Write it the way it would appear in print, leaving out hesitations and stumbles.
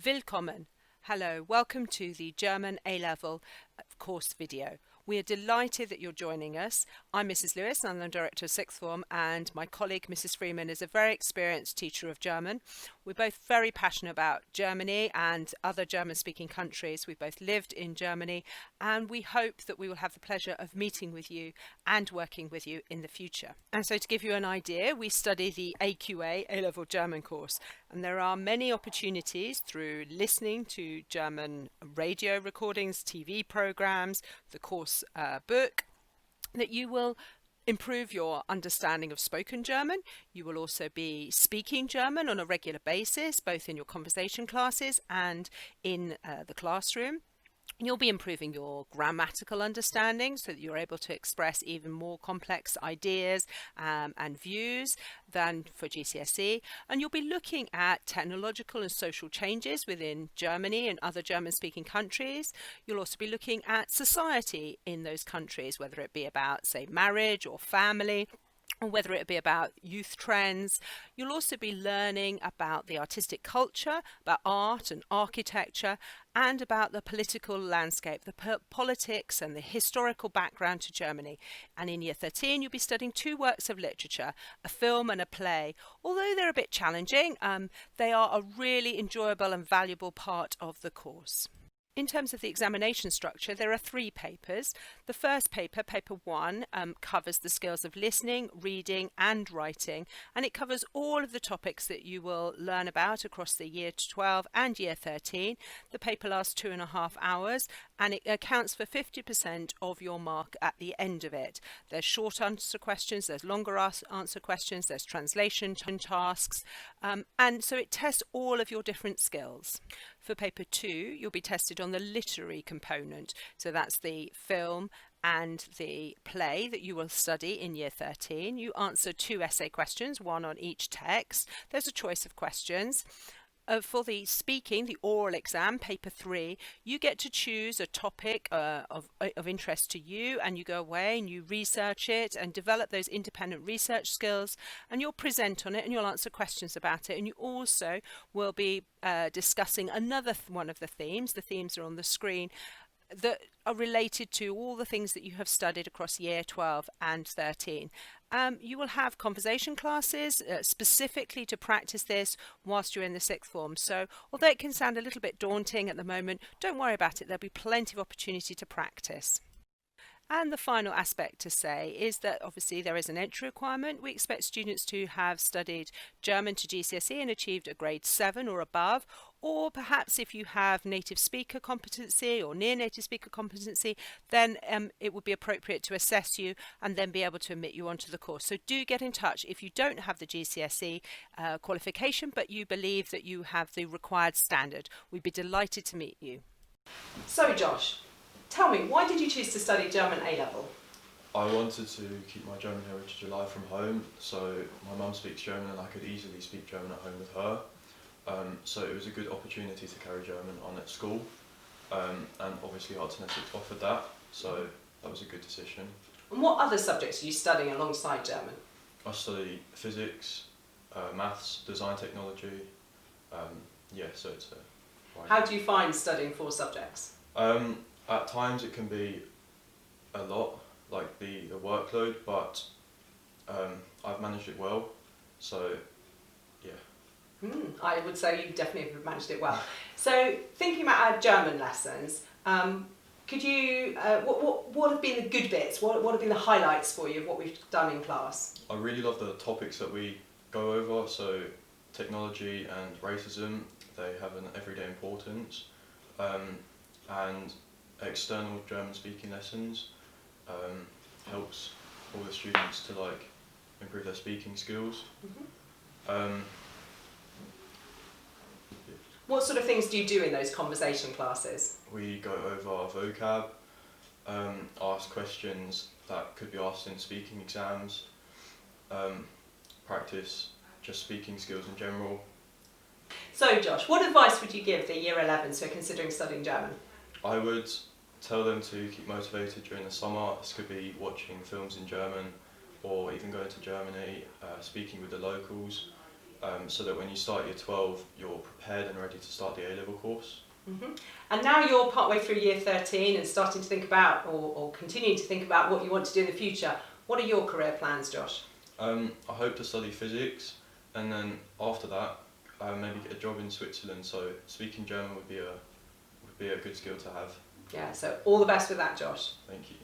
Willkommen. Hello, welcome to the German A-Level course video. We are delighted that you're joining us. I'm Mrs. Lewis, and I'm the Director of Sixth Form, and my colleague Mrs. Freeman is a very experienced teacher of German. We're both very passionate about Germany and other German-speaking countries. We've both lived in Germany, and we hope that we will have the pleasure of meeting with you and working with you in the future. And so to give you an idea, we study the AQA A-Level German course, and there are many opportunities through listening to German radio recordings, TV programs, the course book, that you will improve your understanding of spoken German. You will also be speaking German on a regular basis, both in your conversation classes and in the classroom. You'll be improving your grammatical understanding so that you're able to express even more complex ideas and views than for GCSE. And you'll be looking at technological and social changes within Germany and other German-speaking countries. You'll also be looking at society in those countries, whether it be about, say, marriage or family, or whether it be about youth trends. You'll also be learning about the artistic culture, about art and architecture, and about the political landscape, the politics and the historical background to Germany. And in Year 13, you'll be studying two works of literature, a film and a play. Although they're a bit challenging, they are a really enjoyable and valuable part of the course. In terms of the examination structure, there are three papers. The first paper, paper 1, covers the skills of listening, reading and writing, and it covers all of the topics that you will learn about across the Year 12 and Year 13. The paper lasts 2.5 hours and it accounts for 50% of your mark at the end of it. There's short answer questions, there's longer answer questions, there's translation tasks, and so it tests all of your different skills. For paper 2, you'll be tested on the literary component. So that's the film and the play that you will study in Year 13. You answer 2 essay questions, one on each text. There's a choice of questions. For the speaking, the oral exam, paper 3, you get to choose a topic of interest to you, and you go away and you research it and develop those independent research skills, and you'll present on it and you'll answer questions about it. And you also will be discussing another one of the themes. The themes are on the screen, that are related to all the things that you have studied across Year 12 and 13. You will have conversation classes specifically to practice this whilst you're in the sixth form. So although it can sound a little bit daunting at the moment, don't worry about it. There'll be plenty of opportunity to practice. And the final aspect to say is that obviously there is an entry requirement. We expect students to have studied German to GCSE and achieved a grade 7 or above, or perhaps if you have native speaker competency or near native speaker competency, then it would be appropriate to assess you and then be able to admit you onto the course. So do get in touch if you don't have the GCSE qualification, but you believe that you have the required standard. We'd be delighted to meet you. So Josh, tell me, why did you choose to study German A-Level? I wanted to keep my German heritage alive from home, so my mum speaks German and I could easily speak German at home with her. So it was a good opportunity to carry German on at school, and obviously Arts and Ethics offered that, so that was a good decision. And what other subjects are you studying alongside German? I study physics, maths, design technology, so it's a... How do you find studying 4 subjects? At times it can be a lot, like the workload, but I've managed it well, so yeah. I would say you definitely have managed it well. So thinking about our German lessons, could you, what have been the good bits? What have been the highlights for you of what we've done in class? I really love the topics that we go over, so technology and racism, they have an everyday importance, and external German speaking lessons helps all the students to improve their speaking skills. What sort of things do you do in those conversation classes? We go over vocab, ask questions that could be asked in speaking exams, practice just speaking skills in general. So Josh, what advice would you give the Year 11s who are considering studying German? I would tell them to keep motivated during the summer. This could be watching films in German or even going to Germany, speaking with the locals. so that when you start year 12, you're prepared and ready to start the A-level course. Mm-hmm. And now you're partway through year 13 and starting to think about, or continuing to think about what you want to do in the future. What are your career plans, Josh? I hope to study physics, and then after that, maybe get a job in Switzerland. So speaking German would be a good skill to have. Yeah, so all the best with that, Josh. Thank you.